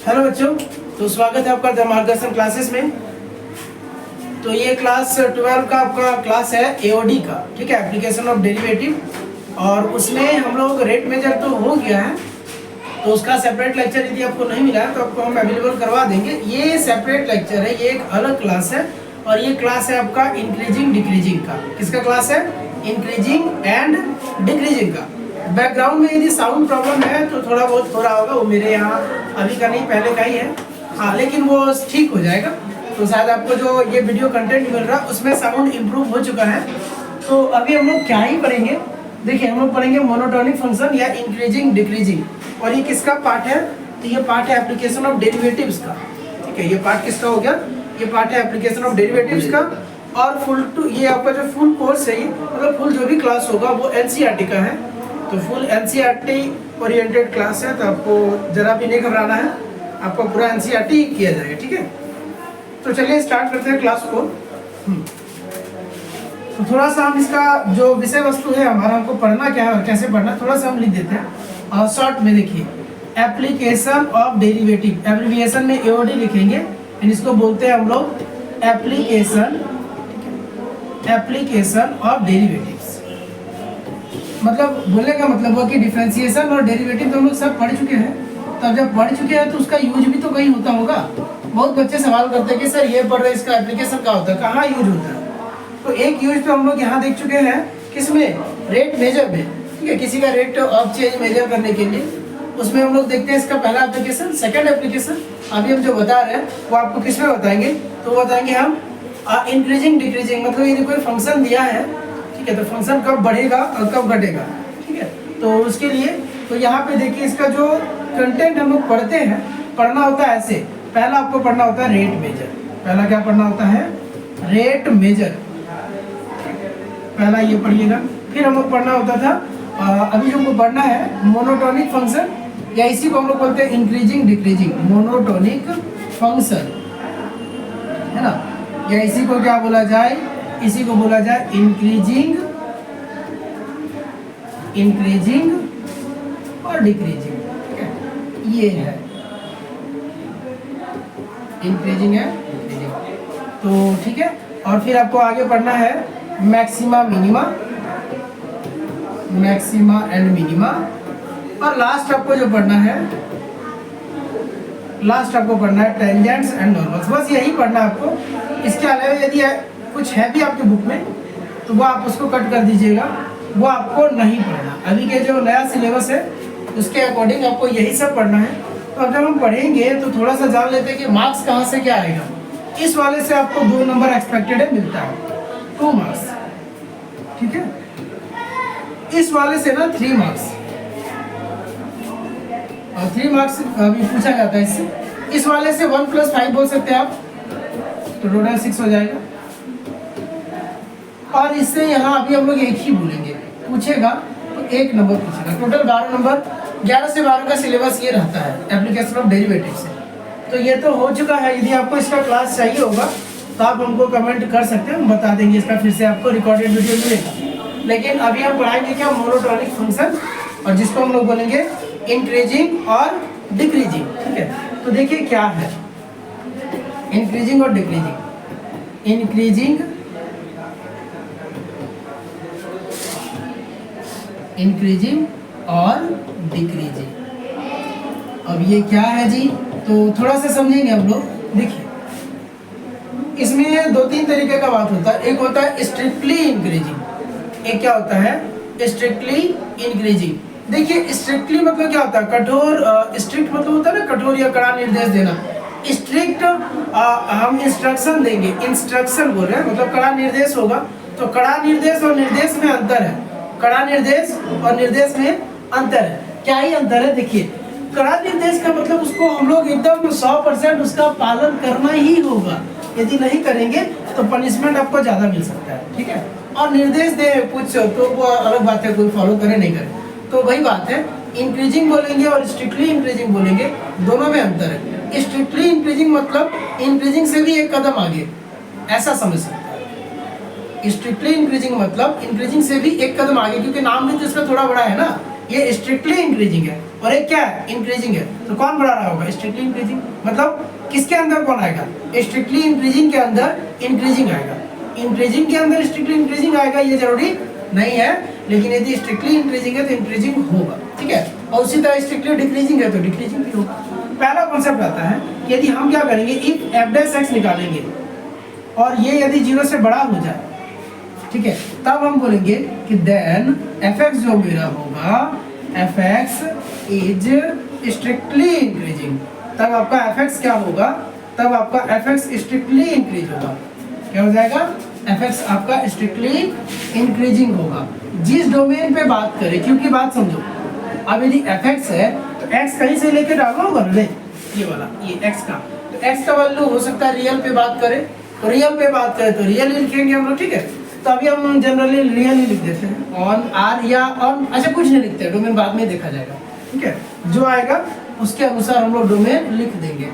Hello बच्चों, तो स्वागत है आपका द मार्गदर्शन क्लासेस में। तो ये क्लास 12 का आपका क्लास है एओडी का, ठीक है, एप्लीकेशन ऑफ डेरिवेटिव। और उसमें हम लोग रेट मेजर तो हो गया है, तो उसका सेपरेट लेक्चर यदि आपको नहीं मिला है तो आपको हम अवेलेबल करवा देंगे। ये सेपरेट लेक्चर है, ये एक अलग क्लास है। और ये क्लास है आपका इंक्रीजिंग डिक्रीजिंग का। किसका क्लास है? इंक्रीजिंग एंड डिक्रीजिंग का। बैकग्राउंड में यदि साउंड प्रॉब्लम है तो थोड़ा बहुत हो रहा होगा, वो मेरे यहाँ अभी का नहीं पहले का ही है, हाँ, लेकिन वो ठीक हो जाएगा। तो शायद आपको जो ये वीडियो कंटेंट मिल रहा है उसमें साउंड इम्प्रूव हो चुका है। तो अभी हम लोग क्या ही पढ़ेंगे, देखिए हम लोग पढ़ेंगे मोनोटोनिक फंक्शन या इंक्रीजिंग डिक्रीजिंग। और ये किसका पार्ट है? तो ये पार्ट है एप्लीकेशन ऑफ डेरिवेटिव्स का, ठीक है। ये पार्ट किसका हो गया? ये पार्ट है एप्लीकेशन ऑफ डेरिवेटिव्स का। और ये आपका जो फुल कोर्स है, ये मतलब फुल जो भी क्लास होगा वो एनसीईआरटी का है। तो फुल एनसीईआरटी ओरिएंटेड क्लास है, तो आपको जरा भी नहीं घबराना है, आपको पूरा एनसीईआरटी किया जाएगा, ठीक है। तो चलिए स्टार्ट करते हैं क्लास को। तो थोड़ा सा हम इसका जो विषय वस्तु है हमारा, हमको पढ़ना क्या है और कैसे पढ़ना है, थोड़ा सा हम लिख देते हैं। और शॉर्ट में देखिए, एप्लीकेशन ऑफ डेरिवेटिव, एब्रिविएशन में एओडी लिखेंगे, इसको बोलते हैं हम लोग एप्लीकेशन ऑफ डेरिवेटिव्स। मतलब बोलने का मतलब हुआ कि डिफरेंशिएशन और डेरिवेटिव तो हम लोग सब पढ़ चुके हैं। तो जब पढ़ चुके हैं तो उसका यूज भी तो कहीं होता होगा। बहुत बच्चे सवाल करते हैं कि सर ये पढ़ रहे, इसका एप्लीकेशन क्या होता है, कहाँ यूज होता है? तो एक यूज तो हम लोग यहाँ देख चुके हैं, किसमें? रेट मेजर में, ठीक है। किसी का रेट ऑफ चेंज मेजर करने के लिए उसमें हम लोग देखते हैं इसका पहला एप्लीकेशन, सेकंड एप्लीकेशन। अभी हम जो बता रहे हैं वो आपको किसमें बताएंगे? तो बताएंगे हम इंक्रीजिंग डिक्रीजिंग। मतलब यदि कोई फंक्शन दिया है, ठीक है, तो फंक्शन कब बढ़ेगा और कब घटेगा, ठीक है। तो उसके लिए तो यहाँ पे देखिए इसका जो कंटेंट हम लोग पढ़ते हैं, पढ़ना होता है ऐसे। पहला आपको पढ़ना होता है रेट मेजर। पहला क्या पढ़ना होता है? रेट मेजर, पहला ये पढ़िएगा। फिर हम लोग पढ़ना होता था, अभी जो हमको पढ़ना है मोनोटोनिक फंक्शन, या इसी को हम लोग बोलते हैं इंक्रीजिंग डिक्रीजिंग, मोनोटोनिक फंक्शन, है ना। या इसी को क्या बोला जाए? इसी को बोला जाए इंक्रीजिंग और डिक्रीजिंग, ठीक है। ये है इंक्रीजिंग है, डिक्रीजिंग, तो ठीक है। और फिर आपको आगे पढ़ना है मैक्सिमा एंड मिनिमा। और लास्ट आपको जो पढ़ना है, टेंजेंट्स एंड नॉर्मल्स। बस यही पढ़ना है आपको। इसके अलावा यदि कुछ है भी आपके बुक में तो वो आप उसको कट कर दीजिएगा, वो आपको नहीं पढ़ना। अभी के जो नया सिलेबस है उसके अकॉर्डिंग आपको यही सब पढ़ना है। तो अब जब हम पढ़ेंगे तो थोड़ा सा जान लेते हैं कि मार्क्स कहाँ से क्या आएगा। इस वाले से आपको 2 नंबर एक्सपेक्टेड है, मिलता है 2 मार्क्स, ठीक है। इस वाले से ना 3 मार्क्स, और 3 मार्क्स अभी पूछा जाता है इससे। इस वाले से 1 + 5 बोल सकते हैं आप, तो टोटल 6 हो जाएगा। और इससे यहाँ अभी हम लोग एक ही बोलेंगे, पूछेगा तो 1 नंबर पूछेगा। टोटल 12 नंबर, 11 से 12 का सिलेबस ये रहता है एप्लीकेशन ऑफ डेरिवेटिव से। तो ये तो हो चुका है। यदि आपको इसका क्लास चाहिए होगा तो आप हमको कमेंट कर सकते हैं, हम बता देंगे। इसका फिर से आपको रिकॉर्डेड वीडियो मिलेगा। लेकिन अभी हम पढ़ाएंगे क्या? मोनोटोनिक फंक्शन, और जिसको हम लोग बोलेंगे इंक्रीजिंग और डिक्रीजिंग, ठीक है। तो देखिए क्या है इंक्रीजिंग और डिक्रीजिंग। इंक्रीजिंग और डिक्रीजिंग। अब ये क्या है जी? तो थोड़ा सा समझेंगे हम लोग। देखिए इसमें 2-3 तरीके का बात होता है। एक होता है स्ट्रिक्टली इंक्रीजिंग, एक क्या होता है? Strictly increasing. देखिए स्ट्रिक्टली मतलब क्या होता है? कठोर। स्ट्रिक्ट मतलब होता है ना कठोर या कड़ा निर्देश देना। स्ट्रिक्ट हम इंस्ट्रक्शन देंगे, इंस्ट्रक्शन बोल रहे हैं, मतलब कड़ा निर्देश होगा। तो कड़ा निर्देश और निर्देश में अंतर है। कड़ा निर्देश और निर्देश में अंतर है। क्या ही अंतर है? देखिए कड़ा निर्देश का मतलब उसको हम लोग एकदम 100% उसका पालन करना ही होगा। यदि नहीं करेंगे तो पनिशमेंट आपको ज्यादा मिल सकता है, ठीक है। और निर्देश दे कुछ तो वो अलग बात है, कोई फॉलो करे नहीं करे, तो वही बात है। इंक्रीजिंग बोलेंगे और स्ट्रिक्टली इंक्रीजिंग बोलेंगे, दोनों में अंतर है। स्ट्रिक्टली इंक्रीजिंग मतलब इंक्रीजिंग से भी एक कदम आगे, ऐसा समझ सकते हैं। स्ट्रिक्टली इंक्रीजिंग मतलब इंक्रीजिंग से भी एक कदम आगे, क्योंकि नाम भी तो इसका थोड़ा बड़ा है ना, ये स्ट्रिक्टली इंक्रीजिंग है और एक क्या है, इंक्रीजिंग है। तो कौन बढ़ा रहा होगा, स्ट्रिक्टली इंक्रीजिंग। मतलब किसके अंदर कौन आएगा, स्ट्रिक्टली इंक्रीजिंग के अंदर इंक्रीजिंग आएगा। इंक्रीजिंग के अंदर स्ट्रिक्टली इंक्रीजिंग आएगा ये जरूरी नहीं है, लेकिन यदि स्ट्रिक्टली इंक्रीजिंग है तो इंक्रीजिंग होगा, ठीक है। और उसी तरह स्ट्रिक्टली डिक्रीजिंग है तो डिक्रीजिंग भी होगा। पहला कॉन्सेप्ट आता है कि यदि हम क्या करेंगे, इफ एफ डैश एक्स निकालेंगे और ये यदि 0 से बड़ा हो जाए, ठीक है, तब हम बोलेंगे कि देन एफ एक्स जो मेरा होगा, F x is strictly increasing. तब आपका एफ एक्स क्या होगा, तब आपका एफ एक्स स्ट्रिक्टली इंक्रीज होगा। क्या हो जाएगा, एफ एक्स आपका स्ट्रिक्टली इंक्रीजिंग होगा। जिस डोमेन पे बात करें, क्योंकि बात समझो, अब यदि एफ एक्स है तो एक्स कहीं से लेके डालना होगा ना, ये वाला, ये एक्स का, तो एक्स का वैल्यू हो सकता है रियल पे बात करें तो रियल पे बात करें तो रियल ही लिखेंगे हम लोग, ठीक है। तो अभी हम जनरली रियल ही लिख देते हैं, ऑन आर या ऑन, अच्छा कुछ नहीं लिखते, डोमेन बाद में देखा जाएगा, ठीक है। जो आएगा उसके अनुसार हम लोग डोमेन लिख देंगे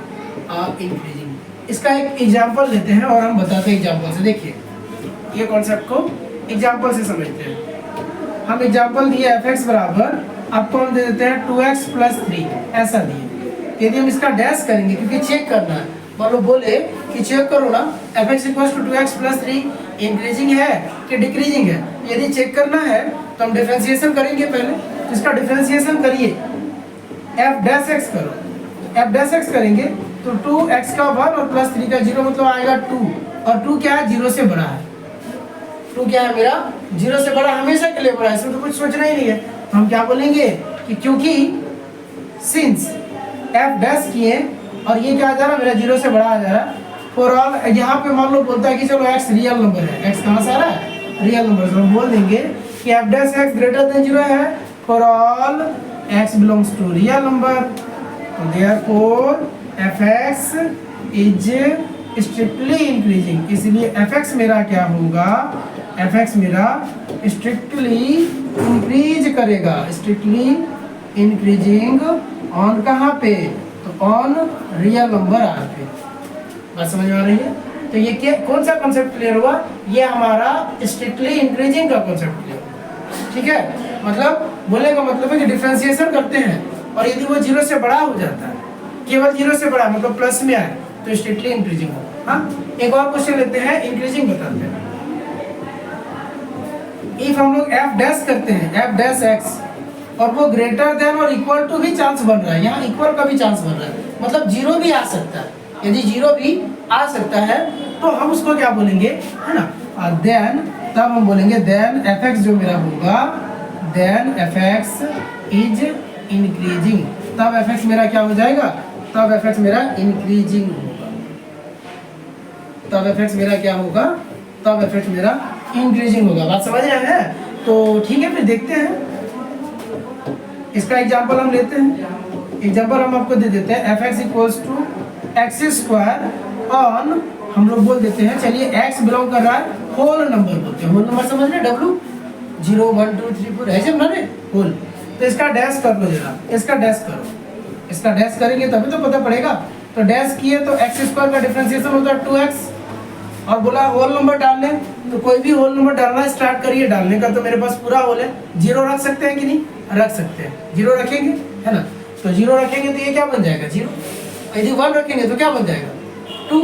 इंक्रीजिंग। इसका एक एग्जांपल लेते हैं और हम बताते हैं एग्जांपल से। देखिए ये कॉन्सेप्ट को एग्जांपल से समझते हैं। हम एग्जांपल दिए एफ एक्स बराबर, आपको हम दे देते हैं 2x + 3, ऐसा दिए। यदि हम इसका डैश करेंगे, क्योंकि चेक करना है, मान लो बोले कि चेक करो ना एफ एक्स = 2x + 3 इंक्रीजिंग है कि डिक्रीजिंग है। यदि चेक करना है तो हम डिफरेंशिएशन करेंगे पहले, तो इसका डिफरेंशिएशन करिए, एफ डैश एक्स करो, एफ डैश एक्स करेंगे तो 2x का 1 और +3 का 0 मतलब आएगा 2, और 2 क्या है, 0 से बड़ा है। 2 क्या है मेरा, 0 से बड़ा, हमेशा के लिए बड़ा है, इसमें तो कुछ सोचना ही नहीं है। तो हम क्या बोलेंगे कि क्योंकि सिंस एफ डैश किए और ये क्या आ जा रहा है मेरा 0 से बड़ा आ जा रहा है, फॉर ऑल, यहाँ पे मान लो बोलता है कि चलो x रियल नंबर है, x कहाँ से आ रहा है, रियल नंबर से। हम बोल देंगे कि F dash X greater than 0 है for all x belongs to real number. तो therefore F x is strictly increasing, इसलिए एफ एक्स मेरा क्या होगा, एफ एक्स मेरा स्ट्रिक्टली इंक्रीज करेगा, स्ट्रिक्टली इंक्रीजिंग ऑन कहाँ पे, तो ऑन रियल नंबर आर पे। बात समझ में आ रही है। तो ये क्या, कौन सा कॉन्सेप्ट क्लियर हुआ, ये हमारा स्ट्रिक्टली इंक्रीजिंग का कॉन्सेप्ट क्लियर हुआ, ठीक है। मतलब बोलने का मतलब है कि डिफरेंशिएशन करते हैं और यदि वो 0 से बड़ा हो जाता है, केवल 0 से बड़ा मतलब प्लस में आए तो स्ट्रिक्टली इंक्रीजिंग होगा। हाँ, एक और क्वेश्चन लेते हैं, इंक्रीजिंग बताते हैं। इफ हम लोग एफ डैश करते हैं, एफ डैश एक्स, और वो ग्रेटर देन और इक्वल टू भी चांस बन रहा है, यहाँ इक्वल का भी चांस बन रहा है, मतलब 0 भी आ सकता है। यदि 0 भी आ सकता है तो हम उसको क्या बोलेंगे, है ना, देन, तब हम बोलेंगे देन एफ एक्स जो मेरा होगा, then f x is increasing. तब एफ एक्स मेरा क्या हो जाएगा, तब एफ एक्स मेरा इंक्रीजिंग होगा। तब एफ एक्स मेरा क्या होगा, तब एफ एक्स मेरा इंक्रीजिंग होगा। बात समझ रहे हैं। तो ठीक है, फिर देखते हैं इसका एग्जांपल हम लेते हैं। एग्जांपल हम आपको दे देते हैं, f x equals to x² on, हम लोग बोल देते हैं, चलिए x बिलोंग कर रहा है होल नंबर, बोलते हैं होल नंबर, समझ रहे, W 0 1 2 3 4 ऐसे बना रहे होल। तो इसका डैश कर लो जरा, इसका डैश करो, इसका डैश करेंगे तभी तो पता पड़ेगा। तो डैश किए तो x² का डिफरेंशिएशन होता है 2x, और बोला होल नंबर डालने, तो कोई भी होल नंबर डालना स्टार्ट करिए। डालने का तो मेरे पास पूरा होल है, 0 रख सकते हैं कि नहीं, रख सकते हैं, 0 रखेंगे, है ना। तो 0 रखेंगे तो ये क्या बन जाएगा 0, यदि 1 रखेंगे तो क्या बन जाएगा 2,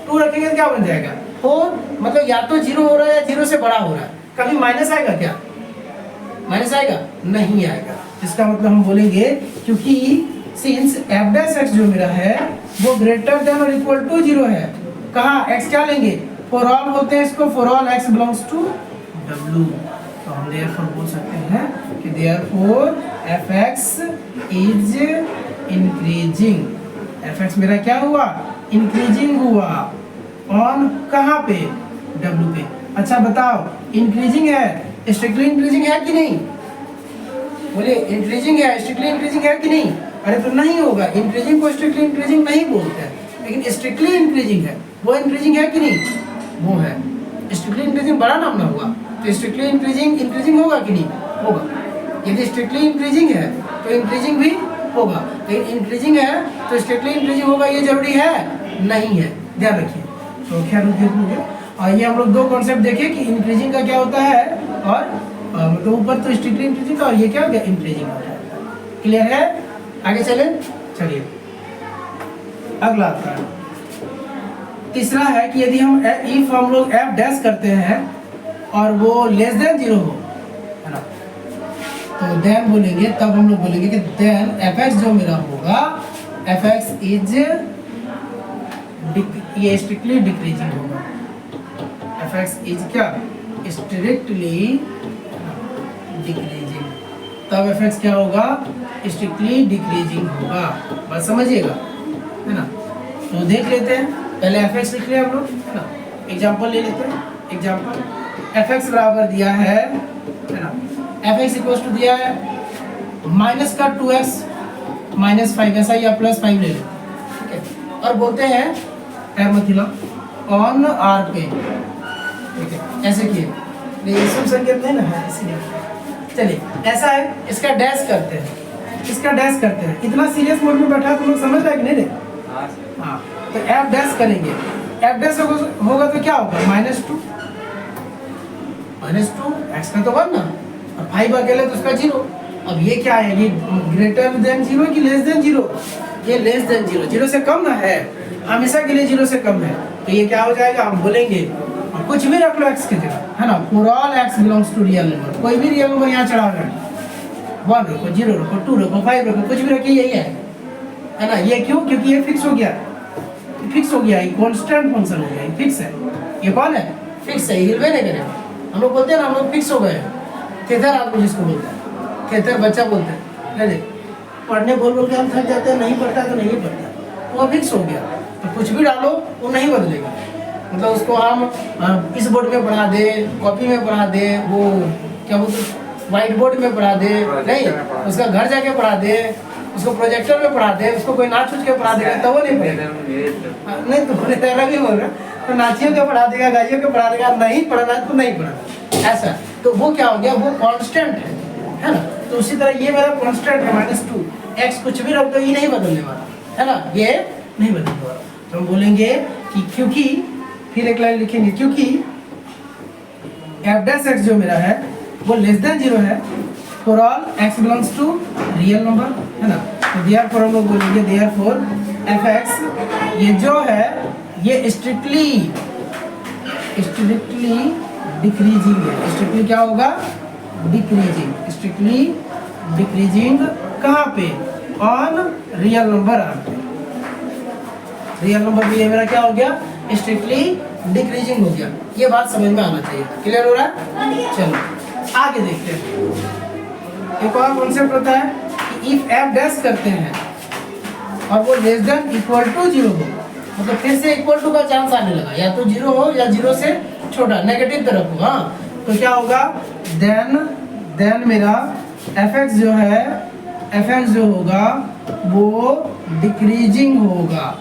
2 रखेंगे तो क्या बन जाएगा 4, मतलब या तो 0 हो रहा है या 0 से बड़ा हो रहा है। कभी माइनस आएगा क्या, माइनस आएगा, नहीं आएगा। इसका मतलब हम बोलेंगे क्योंकि सिंस एफ डैश एक्स जो मेरा है वो ग्रेटर देन और इक्वल टू 0 है, कहाँ x क्या लेंगे, फॉर ऑल बोलते हैं इसको, for all x belongs to W। तो हम देयरफॉर बोल सकते हैं कि therefore F x is increasing, f x मेरा क्या हुआ, इंक्रीजिंग हुआ, ऑन कहाँ पे, W पे। अच्छा बताओ, इंक्रीजिंग है, स्ट्रिक्टली इंक्रीजिंग है कि नहीं, बोले इंक्रीजिंग है, स्ट्रिक्टली इंक्रीजिंग है कि नहीं। अरे तो नहीं होगा, इंक्रीजिंग को स्ट्रिक्टली इंक्रीजिंग नहीं बोलते हैं, लेकिन स्ट्रिक्टली इंक्रीजिंग है, वो इंक्रीजिंग है कि नहीं, वो है। स्ट्रिक्टली इंक्रीजिंग बड़ा नाम ना हुआ तो स्ट्रिक्टली इंक्रीजिंग इंक्रीजिंग होगा कि नहीं, होगा। यदि स्ट्रिक्टली इंक्रीजिंग है तो इंक्रीजिंग भी होगा, लेकिन इंक्रीजिंग है तो स्ट्रिक्टली इंक्रीजिंग होगा ये जरूरी है नहीं है, ध्यान रखिए। तो खैर रुकिए, और ये हम लोग दो कॉन्सेप्ट देखे कि इंक्रीजिंग का क्या होता है और तो ऊपर तो स्ट्रिक्टली इंक्रीजिंग और ये क्या हो गया, इंक्रीजिंग हो गया। क्लियर है? आगे चले, चलिए अगला आता है तीसरा है कि यदि हम इफ हम लोग एफ डैश करते हैं और वो लेस देन 0 हो, है ना, तो देन बोलेंगे, तब हम लोग बोलेंगे कि देन एफ एक्स जो मेरा होगा, एफ एक्स इज ये स्ट्रिक्टली डिक्रीजिंग होगा। एफ एक्स इज क्या, स्ट्रिक्टली डिक्रीजिंग। तब एफ एक्स क्या होगा, स्ट्रिक्टली डिक्रीजिंग होगा। बस समझिएगा, है ना। तो देख लेते हैं, पहले एफ एक्स लिख लिया हम लोग, है ना। एग्जाम्पल ले लेते हैं। एग्जाम्पल एफ एक्स बराबर दिया है ना, एफ एक्स इक्वल टू दिया है माइनस का 2x माइनस 5 ऐसा या प्लस 5 ले लेते हैं, ठीक है। और बोलते हैं एरमथिला ऑन आर पे, ठीक है, ऐसे किए, लेकिन शुभ संकेत नहीं ना है, इसीलिए चलिए ऐसा है। इसका डैश करते हैं, इसका डैश करते हैं। इतना सीरियस मोड में बैठा तुम लोग समझ रहे कि नहीं रे? हाँ, तो एफ डैश करेंगे। एफ डैश होगा तो क्या होगा, -2 एक्स का तो 1 ना, और 5 अकेले तो उसका 0। अब ये क्या है, ये ग्रेटर देन 0 कि लेस देन 0? ये लेस देन 0, 0 से कम ना है, हमेशा के लिए 0 से कम है। तो ये क्या हो जाएगा, हम बोलेंगे कुछ भी रख लो x की जगह, है ना, for all x belongs to real number, कोई भी रियल नंबर यहाँ चढ़ा रहा है, 1 रखो, 0 रखो, 2 रखो, 5 रखो, कुछ भी रखिए, यही है ना। ये क्यों, क्योंकि ये फिक्स हो गया, फिक्स हो गया, ये कांस्टेंट फंक्शन हो गया, ये फिक्स है। ये कौन है, फिक्स है, हिलवे नहीं करेगा। हम लोग बोलते हैं ना, हम लोग फिक्स हो गए हैं, थेथर आदमी जिसको बोलते हैं, थेथर बच्चा बोलते हैं, नहीं पढ़ने बोल बोल के हम थक जाते हैं, नहीं पढ़ता तो नहीं पढ़ता, तो वो फिक्स हो गया। तो कुछ भी डालो वो नहीं बदलेगा, मतलब उसको हम इस बोर्ड में पढ़ा दे, कॉपी में पढ़ा दे, वो क्या बोलते व्हाइट बोर्ड में पढ़ा दे, नहीं उसका घर जाके पढ़ा दे, उसको प्रोजेक्टर में पढ़ा दे, उसको कोई नाच उच के पढ़ा देगा तो वो नहीं पढ़ेगा। नहीं तो तेरा भी होगा, तो नाचियों के पढ़ा देगा, गाइयों के पढ़ा देगा, नहीं पढ़ना तो नहीं पढ़ना, ऐसा। तो वो क्या हो गया, वो कांस्टेंट है ना। तो उसी तरह ये मेरा कांस्टेंट है -2 x, कुछ भी रख दो ये नहीं बदलने वाला, है ना, ये नहीं बदलने वाला। तो हम बोलेंगे कि क्योंकि, फिर एक लाइन लिखेंगे, क्योंकि एफ डैश एक्स जो मेरा है वो लेस देन 0 है for all x belongs to real number, है ना। तो देयरफॉर हम लोग बोलेंगे देयरफॉर एफ एक्स ये जो है ये स्ट्रिक्टली डिक्रीजिंग है। स्ट्रिक्टली क्या होगा, डिक्रीजिंग, स्ट्रिक्टली डिक्रीजिंग कहाँ पे, ऑन रियल नंबर आर पे। रियल नंबर भी ये मेरा क्या हो गया, स्ट्रिक्टली डिक्रीजिंग हो गया। ये बात समझ में आना चाहिए, क्लियर हो रहा है। चलो आगे देखते हैं। एक और कॉन्सेप्ट होता है कि इफ एफ डैश करते हैं और वो लेस देन इक्वल टू 0 हो, मतलब फिर से इक्वल टू का चांस आने लगा, या तो 0 हो या 0 से छोटा, नेगेटिव तरफ हो, हाँ, तो क्या होगा, देन मेरा एफ एक्स जो है, एफ एक्स जो होगा वो डिक्रीजिंग होगा।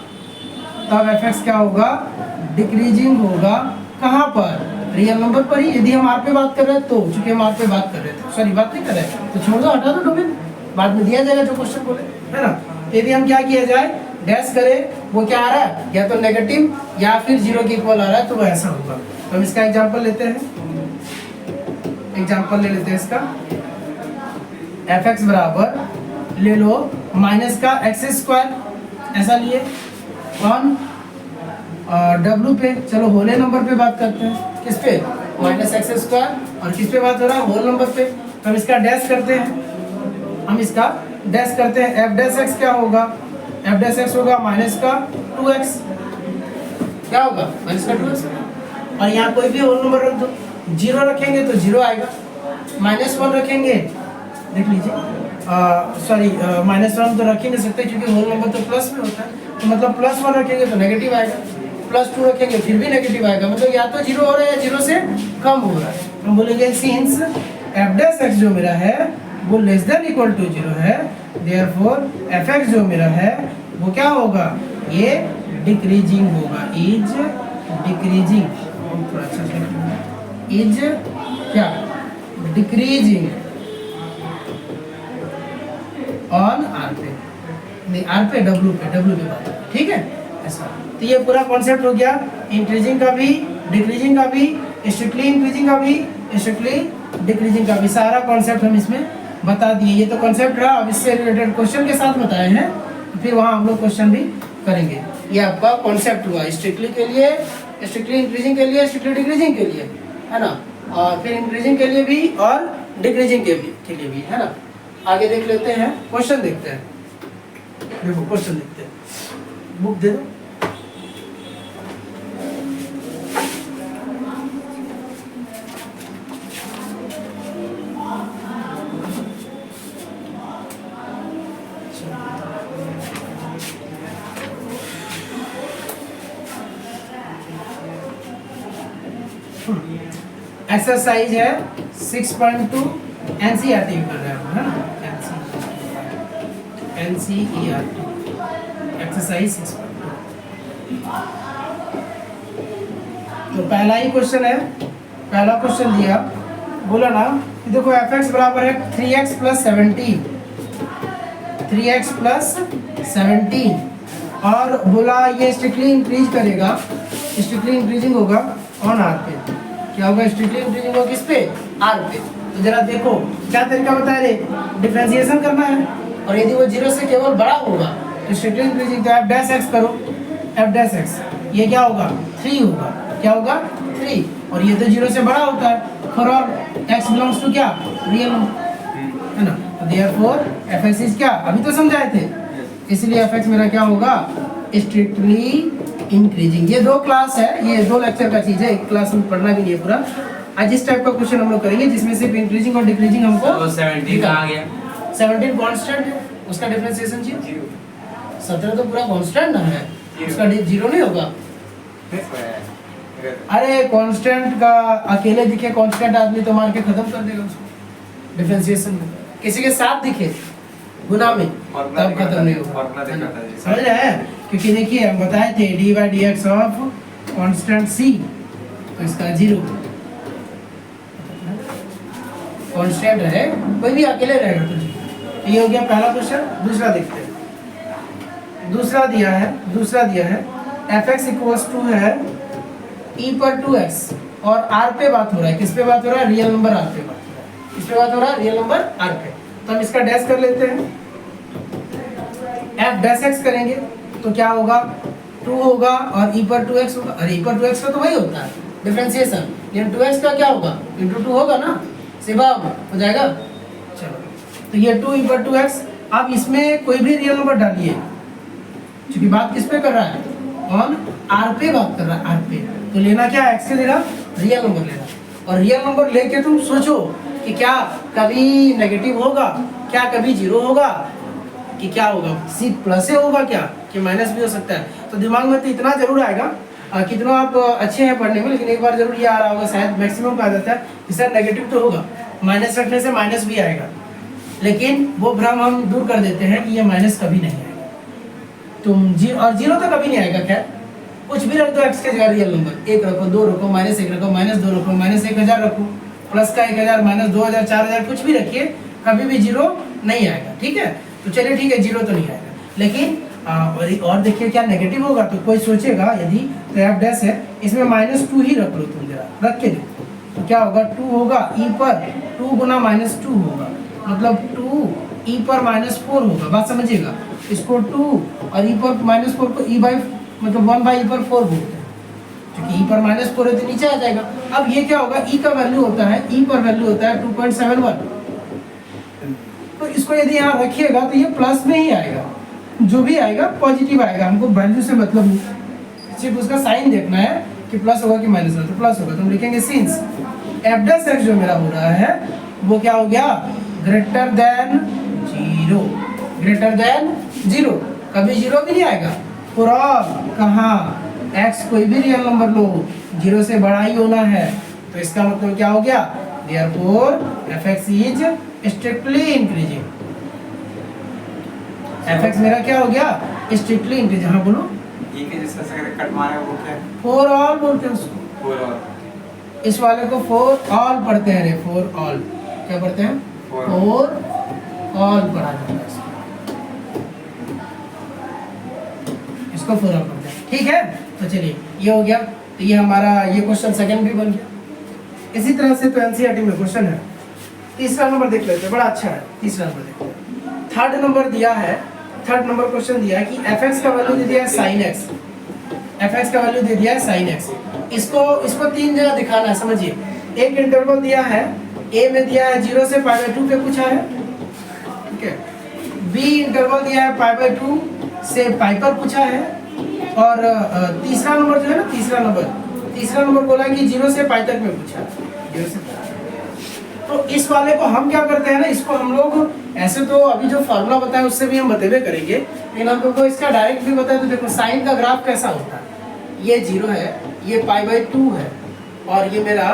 तब एफ एक्स क्या होगा, डिक्रीजिंग होगा। कहाँ पर, रियल नंबर पर ही। यदि हम आर पे बात कर रहे हैं तो, चूंकि हम आर पे बात कर रहे थे, सॉरी बात नहीं कर रहे हैं, तो छोड़ दो, हटा दो डोमेन, बाद में दिया जाएगा जो क्वेश्चन बोले, है ना। यदि हम क्या किया जाए, डैश करें, वो क्या आ रहा है, या तो नेगेटिव या फिर 0 के इक्वल आ रहा है, तो वो ऐसा होगा। तो हम इसका एग्जाम्पल लेते हैं, एग्जाम्पल ले लेते हैं इसका। एफ एक्स बराबर ले लो माइनस का x², ऐसा लिए, ऑन डब्लू पे, चलो होले नंबर पे बात करते हैं, किस पे, -x², और किस पे बात हो रहा है, होल नंबर पे। तो हम इसका डैश करते हैं, हम इसका डैश करते हैं। एफ डैश एक्स क्या होगा, एफ डैश एक्स होगा माइनस का 2x, क्या होगा, माइनस का 2x, और यहाँ कोई भी होल नंबर रख दो, 0 रखेंगे तो 0 आएगा, -1 रखेंगे, देख लीजिए, सॉरी -1 तो रख ही नहीं सकते क्योंकि होल नंबर तो प्लस में होता है, तो मतलब +1 रखेंगे तो नेगेटिव आएगा, +2 रखेंगे फिर भी नेगेटिव आएगा, मतलब या तो 0 हो रहा है या 0 से कम हो रहा है। हम बोलेंगे सिंस एफ डैश एक्स जो मेरा है वो लेस देन इक्वल टू 0 है, देयरफॉर एफ एक्स जो मेरा है वो क्या होगा, ये डिक्रीजिंग होगा, इज डिक्रीजिंग, थोड़ा अच्छा से, इज क्या, डिक्रीजिंग ऑन आर पे, नहीं आर पे, डब्ल्यू पे बात, ठीक है ऐसा। तो ये पूरा कॉन्सेप्ट हो गया, इंक्रीजिंग का भी, डिक्रीजिंग का भी, स्ट्रिक्टली इंक्रीजिंग का भी, स्ट्रिक्टली डिक्रीजिंग का भी सारा कॉन्सेप्ट हम इसमें बता दिए। ये तो कॉन्सेप्ट रहा, अब इससे रिलेटेड क्वेश्चन के साथ बताए हैं, तो फिर वहाँ हम लोग क्वेश्चन भी करेंगे। ये आपका कॉन्सेप्ट हुआ स्ट्रिक्टली के लिए, स्ट्रिक्टली इंक्रीजिंग के लिए, स्ट्रिक्टली डिक्रीजिंग के लिए, है ना, और फिर इंक्रीजिंग के लिए भी और डिक्रीजिंग के लिए भी, है ना। आगे देख लेते हैं, क्वेश्चन देखते हैं। देखो क्वेश्चन देखते हैं, बुक दे दो। एक्सरसाइज है 6.2 एनसीईआरटी कर रहे हैं, है ना, एनसीईआरटी एक्सरसाइज 6.2। तो पहला ही क्वेश्चन है, पहला क्वेश्चन दिया, बोला ना कि देखो fx बराबर है 3x + 17, 3x + 17, और बोला ये स्ट्रिक्टली इंक्रीज करेगा, स्ट्रिक्टली इंक्रीजिंग होगा ऑन आर पे। क्या होगा? स्ट्रिक्टली इंक्रीजिंग होगा किस पे? आर पे। तो जरा देखो क्या तरीका बता रहे, डिफरेंशिएशन करना है, और यदि वो 0 से केवल बड़ा होगा तो स्ट्रिक्टली इंक्रीजिंग, तो f डैश x करो, f डैश x, ये क्या होगा? 3 होगा। क्या होगा? 3, और ये तो 0 से बड़ा होता है, for all x belongs to क्या? रियल, है ना। तो देयरफॉर fx इज क्या? अभी तो समझाए थे, इसलिए fx मेरा क्या होगा? Strictly increasing. ये 2 क्लास है, ये 2 लेक्चर का चीज है, एक क्लास में पढ़ना भी नहीं है पूरा। आज इस टाइप का क्वेश्चन हम लोग करेंगे जिसमें सिर्फ इंक्रीजिंग और डिक्रीजिंग हमको। तो 17 कहाँ गया? 17 कांस्टेंट है, उसका डिफरेंशिएशन 0। 17 तो पूरा कांस्टेंट ना है, उसका 0 नहीं होगा। अरे कांस्टेंट का अकेले दिखे कांस्टेंट आदमी तो मार के खत्म कर देगा उसको डिफरेंशिएशन में। किसी के साथ दिखे गुना में तब खत्म नहीं होगा, समझ रहे हैं? क्योंकि देखिए हम बताए थे d/dx ऑफ कांस्टेंट c, तो इसका 0 कांस्टेंट है, कोई भी अकेले रहेगा तो 0। ये हो गया पहला क्वेश्चन। दूसरा देखते हैं, दूसरा दिया है fx = है e पर 2x, और r पे बात हो रहा है, किस पे बात हो रहा है? रियल नंबर r पे बात हो रहा है। किस पे बात हो रहा है? रियल नंबर r पे। तो हम इसका डैश कर लेते हैं, f डैश x करेंगे तो क्या होगा? 2 होगा और e पर 2x होगा। अरे e पर 2x का तो वही होता है डिफरेंशिएशन, लेकिन 2x का क्या होगा? × 2 होगा ना, सिवा हो जाएगा। चलो, तो ये 2 e पर 2x। अब इसमें कोई भी रियल नंबर डालिए, क्योंकि बात किस पे कर रहा है? ऑन r पे बात कर रहा है, r पे। तो लेना क्या है? x के लेना, रियल नंबर लेना, और रियल नंबर लेके तुम सोचो कि क्या कभी नेगेटिव होगा, क्या कभी 0 होगा, कि क्या होगा? सिर्फ प्लस ही होगा क्या, कि माइनस भी हो सकता है? तो दिमाग में तो इतना जरूर आएगा, कितना आप अच्छे हैं पढ़ने में, लेकिन एक बार जरूर ये आ रहा होगा, शायद मैक्सिमम आ जाता है कि सर नेगेटिव तो होगा, माइनस रखने से माइनस भी आएगा, लेकिन वो भ्रम हम दूर कर देते हैं कि ये माइनस कभी नहीं आएगा। तुम 0 तो कभी नहीं आएगा। खैर कुछ भी रख दो x के जगह रियल नंबर, 1 रखो, 2 रखो, -1 रखो, -2 रखो, -1000 रखो, प्लस का 1000, -2000, 4000, कुछ भी रखिए, कभी भी 0 नहीं आएगा। ठीक है, तो चलिए ठीक है, 0 तो नहीं आएगा, लेकिन और देखिए क्या नेगेटिव होगा। तो कोई सोचेगा यदि तो f डैश है, इसमें -2 ही रख लो, तुम जरा रख के देखो तो क्या होगा? 2 होगा, e पर 2 गुना -2 होगा, मतलब 2 e पर -4 होगा। बात समझिएगा, इसको 2 और e पर -4 को e बाई मतलब 1/e पर 4 बोलते हैं, क्योंकि e पर -4 है तो नीचे आ जाएगा। अब ये क्या होगा? e का वैल्यू होता है, e पर वैल्यू होता है 2.71, तो इसको यदि यहाँ रखिएगा तो ये प्लस में ही आएगा, जो भी आएगा पॉजिटिव आएगा, हमको वैल्यू से मतलब नहीं, सिर्फ उसका साइन देखना है कि प्लस होगा कि माइनस होगा। तो प्लस होगा तो हम लिखेंगे सिंस f डैश x जो मेरा हो रहा है वो क्या हो गया? ग्रेटर देन 0, ग्रेटर देन 0, कभी 0 भी नहीं आएगा। फॉर ऑल कहाँ x कोई भी रियल नंबर लो 0 से बड़ा ही होना है, तो इसका मतलब क्या हो गया? Therefore fx is strictly increasing. fx मेरा क्या हो गया? Strictly increasing. हाँ बोलो। e के जिसका कट मारा वो क्या है? फॉर ऑल बोलते हैं उसको, फॉर ऑल। इस वाले को फॉर ऑल पढ़ते हैं रे, फॉर ऑल क्या पढ़ते हैं? फॉर ऑल पढ़ा जाता है इसको फॉर ऑल पढ़ते हैं। ठीक है, तो चलिए ये हो गया। तो ये हमारा ये क्वेश्चन सेकंड भी बन गया। इसी तरह से तो एनसीईआरटी में क्वेश्चन है। तीसरा नंबर देख लेते हैं, बड़ा अच्छा है। तीसरा नंबर देखते हैं। थर्ड नंबर दिया है, थर्ड नंबर क्वेश्चन दिया है कि fx का वैल्यू दे दिया है sin x, fx का वैल्यू दे दिया है sin x। इसको तीन जगह दिखाना है, समझिए। एक इंटरवल दिया है, a में दिया है 0 से π/2 पे पूछा है, ठीक है। b इंटरवल दिया है π/2 से π पर पूछा है, और तीसरा नंबर जो है ना, तीसरा नंबर बोला है कि 0 से π तक में पूछा है, 0 से π। तो इस वाले को हम क्या करते हैं ना, इसको हम लोग ऐसे तो अभी जो फार्मूला बताया उससे भी हम बतेबे करेंगे, लेकिन हम लोग को इसका डायरेक्ट भी बताया। तो देखो साइन का ग्राफ कैसा होता है, ये 0 है, ये π/2 है, और ये मेरा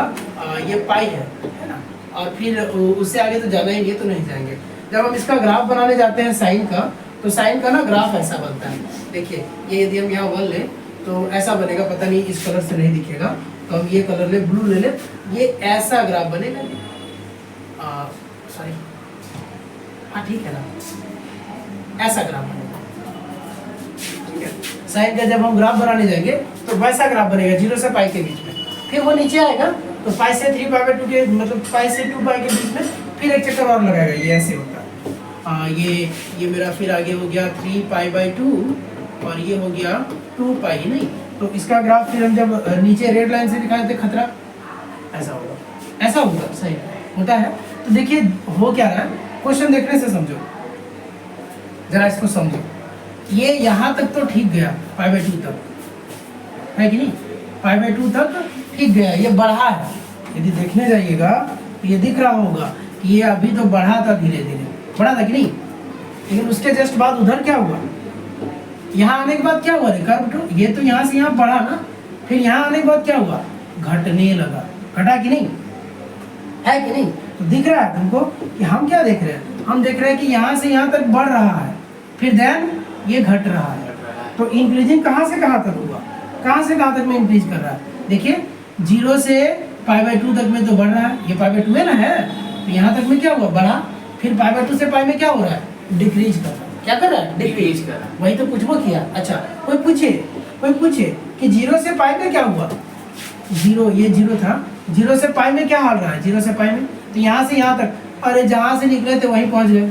ये पाई है ना। और फिर उससे आगे तो जाना ही नहीं, तो नहीं जाएंगे। जब हम इसका ग्राफ बनाने जाते हैं साइन का, तो साइन का ना ग्राफ ऐसा बनता है। देखिए ये यदि हम यहाँ 1 ले तो ऐसा बनेगा, पता नहीं इस कलर से नहीं दिखेगा, तो हम ये कलर ले, ब्लू ले ले, ये ऐसा ग्राफ बनेगा। सॉरी, हाँ ठीक है ना, ऐसा ग्राफ बनेगा, ठीक है। साइन का जब हम ग्राफ बनाने जाएंगे तो वैसा ग्राफ बनेगा 0 से π के बीच में, फिर वो नीचे आएगा तो π से 3 π/2 के, मतलब π से 2 π के बीच में फिर एक चक्कर और लगाएगा, ये ऐसे होता है। ये मेरा फिर आगे हो गया 3 π/2 और ये हो गया 2 π, नहीं तो इसका ग्राफ फिर हम जब नीचे रेड लाइन से दिखाए थे खतरा, ऐसा होगा, ऐसा होगा, सही होता है। तो देखिए हो क्या रहा है, क्वेश्चन देखने से समझो जरा, इसको समझो। ये यहाँ तक तो ठीक गया, π/2 तक है कि नहीं, π/2 तक ठीक गया, ये बढ़ा है। यदि देखने जाइएगा तो ये दिख रहा होगा कि ये अभी तो बढ़ा था, धीरे धीरे बढ़ा था कि नहीं, लेकिन उसके जस्ट बाद उधर क्या हुआ, यहाँ आने के बाद क्या हुआ, कर्व ये तो यहाँ से यहाँ बढ़ा ना, फिर यहाँ आने के बाद क्या हुआ, घटने लगा, घटा कि नहीं, है कि नहीं। तो दिख रहा है तुमको कि हम क्या देख रहे हैं, हम देख रहे हैं कि यहाँ से यहाँ तक बढ़ रहा है, फिर देन ये घट रहा है। तो इंक्रीजिंग कहाँ से कहाँ तक हुआ, कहाँ से कहाँ तक में इंक्रीज कर रहा है। देखिए 0 से π/2 तक में तो बढ़ रहा है, ये π/2 है ना, है तो यहाँ तक में क्या हुआ, बढ़ा, फिर π/2 से π में क्या हो रहा है, डिक्रीज कर रहा है। क्या कर रहा है, डिक्रीज कर रहा है। वही तो पूछबो किया। अच्छा कोई पूछे कि 0 से π में क्या हुआ, 0, ये 0 था, 0 से π में क्या हाल रहा है, 0 से π में तो यहाँ से यहाँ तक, अरे जहाँ से निकले थे वहीं पहुँच गए।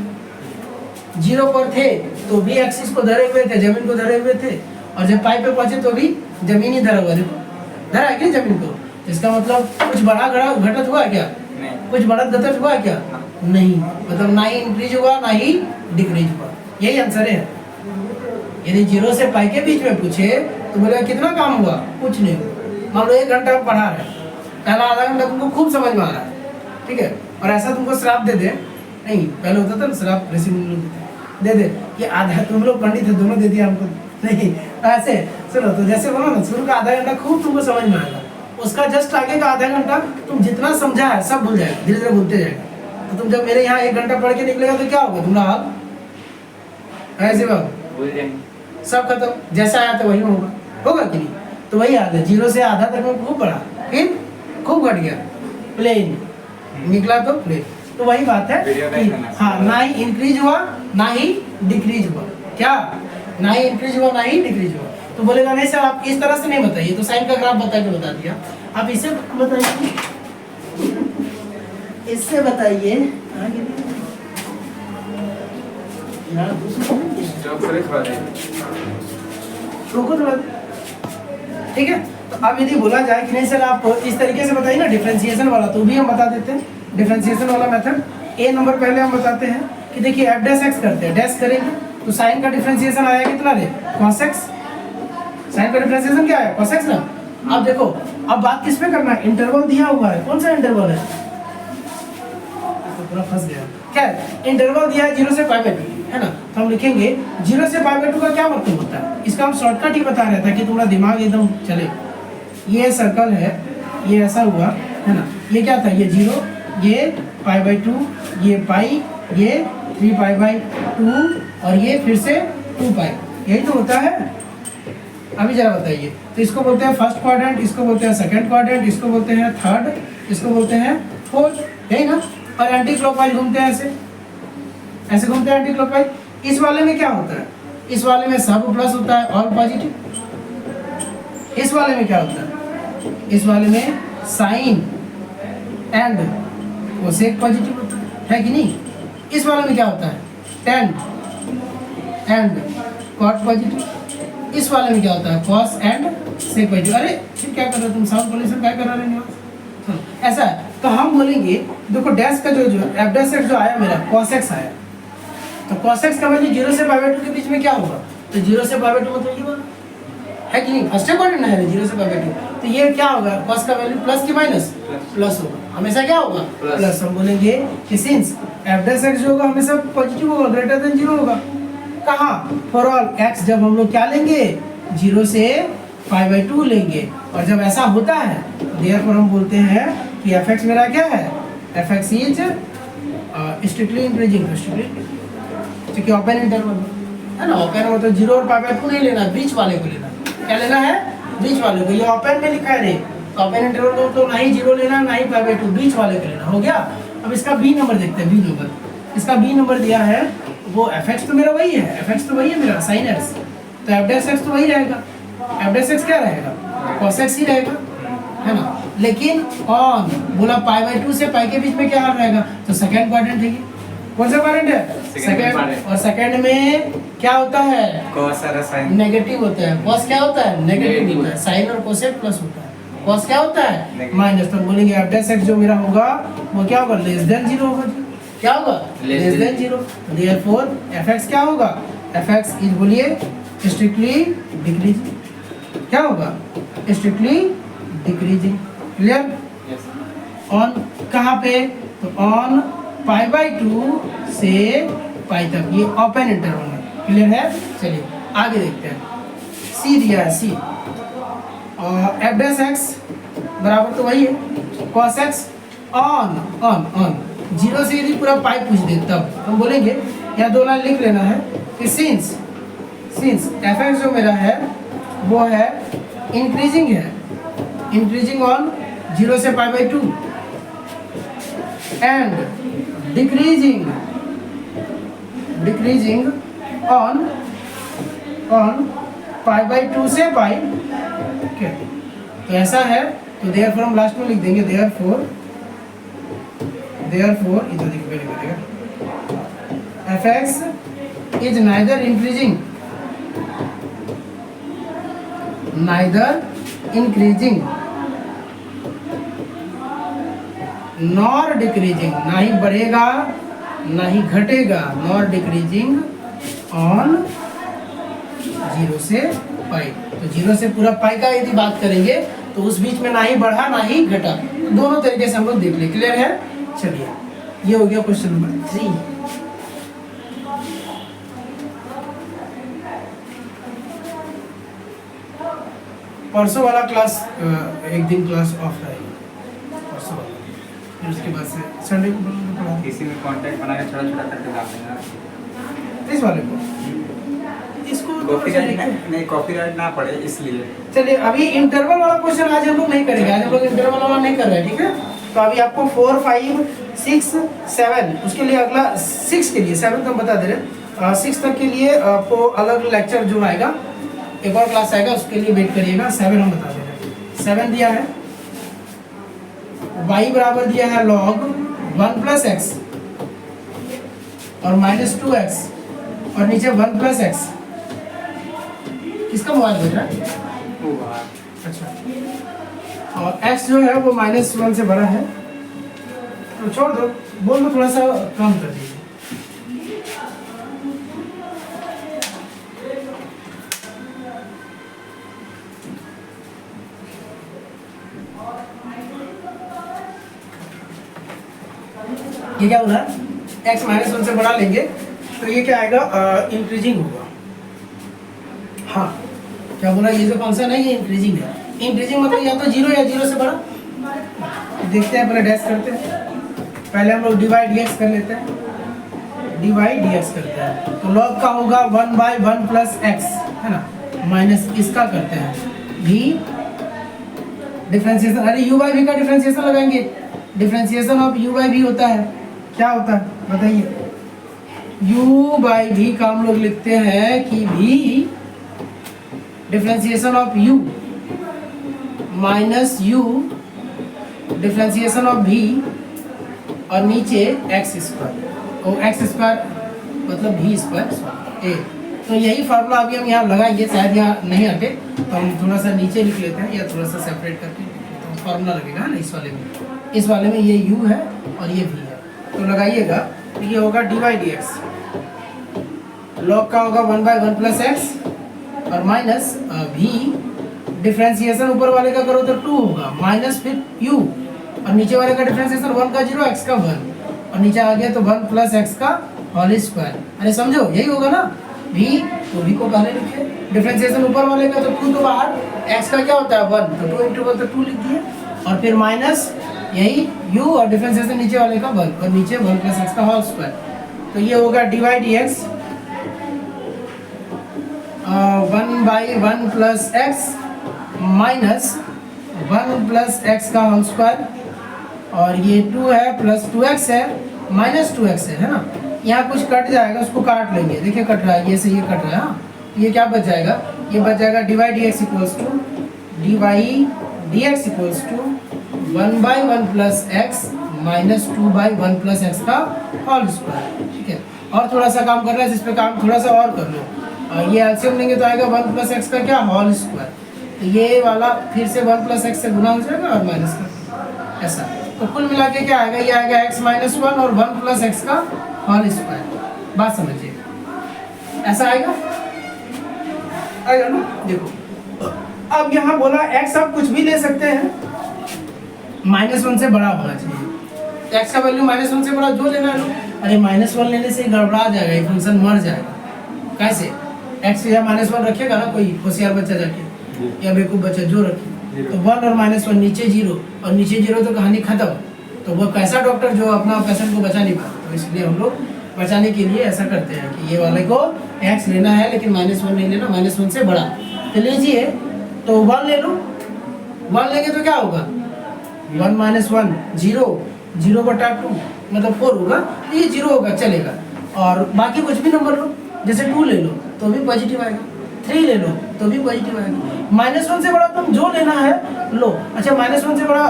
0 पर थे तो भी एक्सिस को धरे हुए थे, जमीन को धरे हुए थे, और जब π पे पहुंचे तो भी जमीन ही धरा हुआ, देखो धरा है क्या जमीन को। इसका मतलब कुछ बड़ा घटत हुआ क्या, कुछ बढ़त घटत हुआ क्या, नहीं, मतलब ना ही इंक्रीज हुआ ना ही डिक्रीज हुआ, यही आंसर है। यदि 0 से π के बीच में पूछे तो बोले कितना काम हुआ, कुछ नहीं हुआ। मान लो 1 घंटा पढ़ा रहे, पहला आधा घंटा तुमको खूब समझ में आ रहा है, ठीक है, और ऐसा तुमको श्राप दे दे, नहीं पहले होता था ना श्राप, ऋषि दे दे कि आधा, तुम लोग पंडित थे दोनों दे दिया हमको, नहीं ऐसे सुनो। तो जैसे बोलो ना, शुरू का आधा घंटा खूब तुमको समझ में आएगा, उसका जस्ट आगे का आधा घंटा तुम जितना समझा है सब भूल जाएगा, धीरे धीरे भूलते जाएगा। तो तुम जब मेरे यहाँ 1 घंटा पढ़ के निकलेगा तो क्या होगा तुम्हारा हाल, ऐसे बाबू भूल जाएंगे, सब खत्म, जैसा आया था वही होगा कि नहीं। तो वही याद है, 0 से आधा तक में खूब बढ़ा, फिर खूब घट गया, प्लेन निकला तो प्लेन। तो वही बात है कि हाँ, ना ही इंक्रीज हुआ ना ही डिक्रीज हुआ, क्या ना ही इंक्रीज हुआ ना ही डिक्रीज हुआ। तो बोलेगा नहीं सर आप इस तरह से नहीं बताइए, तो साइन का ग्राफ बता के बता दिया, आप इसे बताइए, इससे बताइए, रुको थोड़ा, ठीक है। तो अब यदि बोला जाए कि नहीं सर आप इस तरीके से बताइए ना डिफरेंशिएशन वाला, तो भी हम बता देते हैं डिफरेंशिएशन वाला मेथड। ए नंबर पहले हम बताते हैं कि देखिए एफ डैश एक्स करते हैं, डैश करेंगे तो साइन का डिफरेंशिएशन आया कितना रे, cos x। साइन का डिफरेंशिएशन क्या है, cos x ना। अब देखो अब बात किस पे करना है, इंटरवल दिया हुआ है, कौन सा इंटरवल है, तो पूरा फंस गया, क्या है इंटरवल दिया है 0 से π/2 है ना। तो हम लिखेंगे 0 से π/2 का क्या मतलब होता है, इसका हम शॉर्टकट ही बता रहे थे कि तुम्हारा दिमाग एकदम चले। ये सर्कल है, ये ऐसा हुआ है ना, ये क्या था, ये 0, ये π/2, ये पाई, ये 3π/2 और ये फिर से 2π, यही तो होता है। अभी जरा बताइए, तो इसको बोलते हैं फर्स्ट क्वाड्रेंट, इसको बोलते हैं सेकंड क्वाड्रेंट, इसको बोलते हैं थर्ड, इसको बोलते हैं फोर्थ, यही ना। और एंटी क्लॉकवाइज घूमते हैं, ऐसे घूमते हैं एंटी क्लॉकवाइज। इस वाले में क्या होता है, इस वाले में सब प्लस होता है, ऑल पॉजिटिव। इस वाले में क्या होता है, इस वाले में साइन एंड कोसेक पॉजिटिव होता है कि नहीं। इस वाले में क्या होता है, टेन एंड कॉट पॉजिटिव। इस वाले में क्या होता है, कॉस एंड सेक पॉजिटिव। अरे फिर क्या कर रहे हो तुम, साउंड पॉल्यूशन क्या करा रहे हो। चलो ऐसा है, तो हम बोलेंगे देखो डैश का जो एफ डैश एक्स जो आया मेरा कॉस एक्स आया, तो कॉस एक्स का वैल्यू 0 से π/2 के बीच में क्या होगा, तो 0 से π/2 मतलब ये होगा, है कि नहीं। फर्स्ट क्वाड्रेंट है 0 से π/2, तो ये क्या होगा, कॉस का वैल्यू प्लस की माइनस, प्लस होगा, हमेशा क्या होगा प्लस। हम बोलेंगे कि सिंस एफ डैश एक्स जो होगा हमेशा पॉजिटिव होगा, ग्रेटर देन 0 होगा। कहाँ, फॉर ऑल एक्स जब हम लोग क्या लेंगे 0 से π/2 लेंगे, और जब ऐसा होता है देयरफॉर हम बोलते हैं कि एफ एक्स मेरा क्या है, F x is strictly increasing, क्योंकि ओपन इंटरवल है ना। ओपन मतलब 0 और π/2 नहीं लेना, बीच वाले को लेना। क्या लेना है, बीच वाले को। ये ओपन में लिखा है रे, तो ओपन इंटरवल को तो ना ही 0 लेना ना ही π/2, बीच वाले को लेना। हो गया। अब इसका बी नंबर देखते हैं, बी नंबर। इसका बी नंबर दिया है, वो एफ एक्स तो मेरा वही है, एफ एक्स तो वही है मेरा साइन एक्स, तो एफ डैश एक्स तो वही रहेगा। एफ डैश एक्स क्या रहेगा, कॉस एक्स ही रहेगा, है ना। लेकिन ऑन बोला π/2 से π के बीच में क्या रहेगा, तो सेकंड क्वाड्रेंट है। कौन सा क्वाड्रेंट है, सेकंड। और सेकंड में क्या होता है, कॉस और साइन नेगेटिव होता है। कॉस क्या होता है, नेगेटिव होता है। साइन और कोसेक प्लस होता है। कॉस क्या होता है, माइनस। तो बोलेंगे एफ डैश एक्स जो मेरा होगा वो क्या होगा, लेस देन 0 होगा। क्या होगा, less than 0। Therefore F x क्या होगा, एफ एक्स इज बोलिए स्ट्रिक्टली डिक्रीजिंग। क्या होगा, स्ट्रिक्टली डिक्रीजिंग। क्लियर। ऑन कहाँ पे, तो ऑन π/2 से π तक, ये ओपन इंटरवल है। क्लियर है। चलिए आगे देखते हैं। सी दिया है, सी और एफ डैश एक्स बराबर तो वही है, cos x on on on 0 से यदि पूरा पाई पूछ दे तब हम बोलेंगे, यहाँ 2 लाइन लिख लेना है कि सिंस एफ एक्स जो मेरा है वो है इंक्रीजिंग है, इंक्रीजिंग ऑन 0 से π/2 एंड डिक्रीजिंग ऑन π/2 से π। okay. तो ऐसा है, तो देयरफॉर हम लास्ट में लिख देंगे देयरफॉर इधर देखिए F x is neither increasing nor decreasing, ना ही बढ़ेगा ना ही घटेगा, नॉर डिक्रीजिंग ऑन 0 से π। तो 0 से पूरा π का यदि बात करेंगे तो उस बीच में ना ही बढ़ा ना ही घटा, दोनों तरीके से हम लोग देख ले। क्लियर है। चलिए ये हो गया क्वेश्चन नंबर 3। परसों वाला क्लास एक दिन क्लास ऑफ रहेगा, परसों वाला, फिर उसके बाद से संडे को पढ़ा किसी में कांटेक्ट बना के छोटा करके डाल देना इस वाले को। इसको नहीं कॉपीराइट ना पड़े इसलिए। चलिए अभी इंटरवल वाला क्वेश्चन आज हम लोग नहीं करेंगे, आज हम लोग इंटरवल वाला नहीं कर रहे हैं, ठीक है। तो अभी आपको 4, 5, 6, 7 उसके लिए अगला 6 के लिए 7 तो हम बता दे रहे, 6 तक के लिए आपको अलग लेक्चर जो आएगा, एक और क्लास आएगा, उसके लिए वेट करिएगा। 7 हम बता दे रहे। 7 दिया है y बराबर दिया है log 1 + x और -2x और नीचे 1 + x। किसका मोबाइल बेटा? अच्छा। और x जो है वो -1 से बड़ा है, तो छोड़ दो, बोल दो थोड़ा सा कम कर दीजिए। ये क्या बोला, x -1 से बड़ा लेंगे तो ये क्या आएगा, इंक्रीजिंग होगा। हाँ क्या बोला, ये जो फंक्शन है ये इंक्रीजिंग है। इंक्रीजिंग मतलब या तो 0 या 0 से बड़ा। देखते हैं, पहले डैश करते हैं, पहले हम लोग डिवाइड dx कर लेते हैं, डिवाइड dx करते हैं। तो log का होगा 1/1 + x, है ना, माइनस इसका करते हैं v डिफरेंशिएशन। अरे u/v का डिफरेंशिएशन लगाएंगे, डिफरेंशिएशन ऑफ u/v होता है, क्या होता है बताइए। u/v का हम लोग लिखते हैं कि v differentiation of u - u differentiation of भी और नीचे एक्स स्क्वायर, और एक्स स्क्वायर मतलब भी स्क्वायर ए। तो यही फार्मूला अभी हम यहाँ लगाएंगे, शायद यहाँ नहीं हटे तो हम थोड़ा सा नीचे लिख लेते हैं या थोड़ा सा सेपरेट करके तो फार्मूला लगेगा ना इस वाले में। इस वाले में ये u है और ये v है, तो लगाइएगा। तो ये होगा dy dx, log का होगा 1/1 प्लस एक्स और माइनस v, डिफरेंशिएशन ऊपर वाले का करो तो 2 होगा, माइनस फिर u और नीचे वाले का डिफरेंशिएशन 1 का 0 x का 1 और नीचे आ गया तो 1 प्लस एक्स का होल स्क्वायर। अरे समझो यही होगा ना v, तो v को पहले लिखे, डिफरेंशिएशन ऊपर वाले का तो 2 तो बाहर, x का क्या होता है 1 तो 2 इंटू 1 तो 2 लिख दिए और फिर माइनस यही u और डिफरेंशिएशन नीचे वाले का 1 और नीचे 1 प्लस एक्स का होल स्क्वायर। तो ये होगा dy dx 1/1 plus x minus 1 plus x का होल स्क्वायर और ये 2 है प्लस 2x है माइनस 2x है ना। यहाँ कुछ कट जाएगा उसको काट लेंगे, देखिए कट रहा है, ये से ये कट रहा है। हाँ ये क्या बच जाएगा, ये बच जाएगा dy dx equals to dy dx equals to 1/1 plus x minus 2/1 plus x का होल स्क्वायर। ठीक है, और थोड़ा सा काम कर रहा है जिस पे काम थोड़ा सा और कर लो। ये एलसीएम लेंगे तो आएगा 1 प्लस एक्स का क्या होल स्क्वायर, तो ये वाला फिर से 1 प्लस एक्स से गुना हो जाएगा और माइनस का ऐसा। तो कुल मिला के क्या आएगा, ये आएगा x माइनस 1 और 1 प्लस एक्स का होल स्क्वायर। बात समझिए, ऐसा आएगा ना। देखो अब यहाँ बोला x आप कुछ भी ले सकते हैं, -1 से बड़ा होना चाहिए। x का वैल्यू -1 से बड़ा जो लेना है। अरे -1 लेने से गड़बड़ा जाएगा, ये फंक्शन मर जाएगा। कैसे, x या -1 रखेगा ना कोई होशियार बच्चा जाके या बेवकूफ बच्चा जो रखे, तो 1 और -1 नीचे 0 और नीचे 0 तो कहानी खत्म। तो वो कैसा डॉक्टर जो अपना पेशेंट को बचा नहीं पाता, तो इसलिए हम लोग बचाने के लिए ऐसा करते हैं कि ये वाले को x लेना है लेकिन -1 नहीं लेना, -1 से बड़ा। तो लीजिए तो 1 ले लो, 1 लेंगे तो क्या होगा 1 - 1 0, 0/2 मतलब 4 होगा, तो ये 0 होगा चलेगा। और बाकी कुछ भी नंबर लो, जैसे 2 ले लो तो भी पॉजिटिव आएगा, 3 ले लो तो भी पॉजिटिव आएगा। -1 से बड़ा तुम जो लेना है लो। अच्छा -1 से बड़ा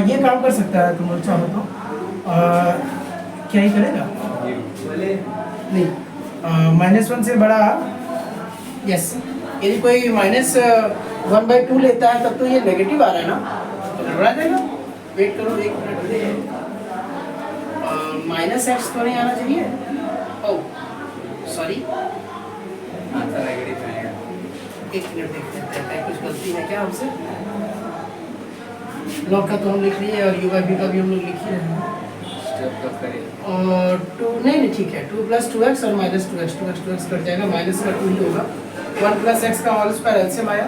ये काम कर सकता है, तुम लोग चाहो तो क्या ही करेगा नहीं, -1 से बड़ा यस, यदि कोई -1/2 लेता है तब तो ये नेगेटिव आ रहा है ना, तो गड़बड़ा जाएगा। वेट करो 1 मिनट, -x तो नहीं आना चाहिए। ओह सॉरी, आंसर नेगेटिव आएगा। 1 मिनट देख लेते हैं कुछ गलती है क्या हमसे। लॉग का तो हम लिख लिए और u/v का भी हम लोग लिख ही रहे हैं। और 2 नहीं ठीक है, 2 + 2x और -2x कट जाएगा, माइनस का 2 ही होगा। 1 + x का होल स्क्वायर एलसीएम आया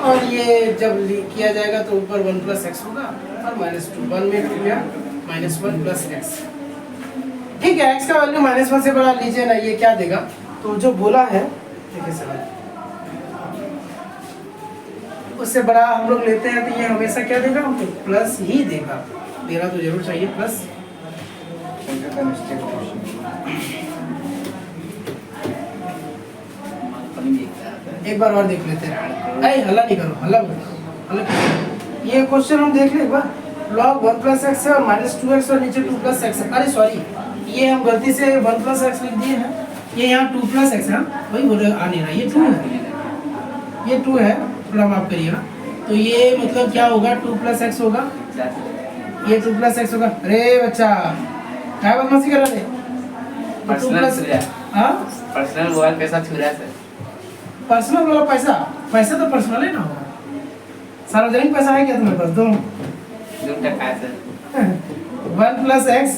और ये जब किया जाएगा तो ऊपर 1 + x होगा और -2, 1 में 2 गया, -1 + x। ठीक है, x का वैल्यू -1 से बड़ा लीजिए ना, ये क्या देगा, तो जो बोला है देखिए सर उससे बड़ा हम लोग लेते हैं तो ये हमेशा क्या देगा, हमको प्लस ही देगा। देना तो जरूर चाहिए प्लस। एक बार और देख लेते हैं, अरे हल्ला नहीं करो, हल्ला ये क्वेश्चन हम देख ले एक बार। log 1 + x है और -2x और नीचे 2 + x है। अरे सॉरी, ये हम गलती से 1 + x लिख दिए हैं, ये यहाँ 2 + x है, वही बोल आ नहीं रहा, ये 2 है, ये 2 है, थोड़ा माफ करिएगा। तो ये मतलब क्या होगा, 2 + x होगा, ये 2 + x होगा। अरे बच्चा क्या बदमाशी कर रहे थे, पर्सनल मोबाइल पैसा छुरा से, पर्सनल वाला पैसा तो पर्सनल है ना होगा, सार्वजनिक पैसा है क्या तुम्हारे पास, दो 1 + x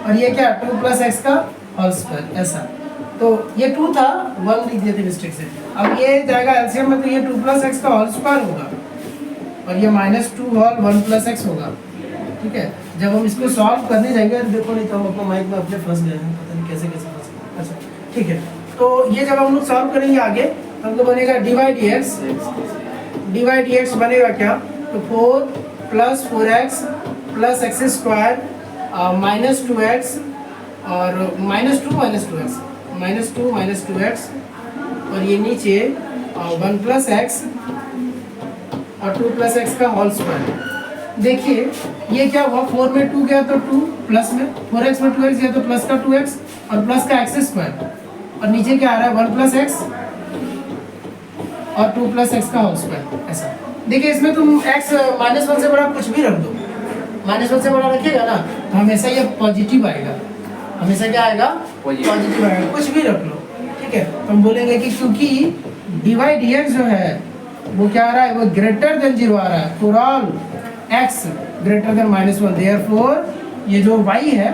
और ये क्या 2 + x का होल स्क्वायर ऐसा। तो ये 2 था, 1 लिख दिए थे मिस्टेक से। अब ये जाएगा एलसीएम में, तो ये 2 + x का होल स्क्वायर होगा और ये -2 होल 1 + x होगा। ठीक है, जब हम इसको सॉल्व करने जाएंगे, देखो नहीं तो हम अपना माइक में अपने फंस गए हैं, पता नहीं कैसे कैसे फंस गए। अच्छा ठीक है, तो ये जब हम लोग सॉल्व करेंगे आगे, हमको बनेगा dy dx बनेगा क्या, तो 4 + 4x + x² -2x और -2 -2x और ये नीचे 1 + x और 2 + x का होल स्क्वायर। देखिए ये क्या हुआ, 4 में 2 गया तो 2 प्लस में, 4x में 2x गया तो प्लस का 2x और प्लस का x स्क्वायर, और नीचे क्या आ रहा है 1 प्लस x और 2 प्लस x का होल स्क्वायर। ऐसा देखिए, इसमें तुम x -1 से बड़ा कुछ भी रख दो, -1 से बड़ा रखिएगा ना तो हमेशा ये पॉजिटिव आएगा, हमेशा क्या आएगा, पॉजिटिव आएगा, कुछ भी रख लो, ठीक है। तो हम बोलेंगे कि क्योंकि dy/dx जो है वो क्या आ रहा है, वो ग्रेटर देन 0 आ रहा है for all x greater than -1, therefore ये जो y है,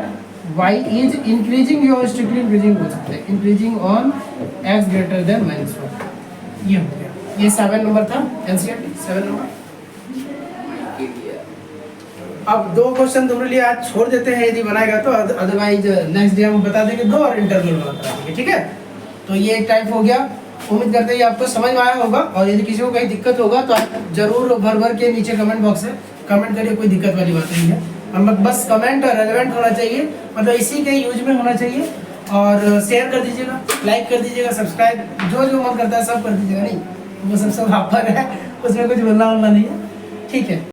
y इज इंक्रीजिंग या स्ट्रिक्टली इंक्रीजिंग हो सकते हैं, increasing on x greater than -1। ये हो गया, ये 7 नंबर था एनसीईआरटी 7 नंबर। अब 2 क्वेश्चन तुम्हारे लिए आज छोड़ देते हैं यदि बनाएगा तो, अदरवाइज नेक्स्ट डे हम बता देंगे 2 और इंटरव्यू में बता देंगे, ठीक है। तो ये एक टाइप हो गया, उम्मीद करते हैं आपको समझ में आया होगा, और यदि किसी को कहीं दिक्कत होगा तो आप जरूर भर के नीचे कमेंट बॉक्स में कमेंट करिए, कोई दिक्कत वाली बात नहीं है। हम बस कमेंट रेलेवेंट होना चाहिए, मतलब इसी के यूज में होना चाहिए, और शेयर कर दीजिएगा, लाइक कर दीजिएगा, सब्सक्राइब जो मन करता है सब कर दीजिएगा, नहीं वो सब आप पर है, उसमें कुछ बोलना नहीं है, ठीक है।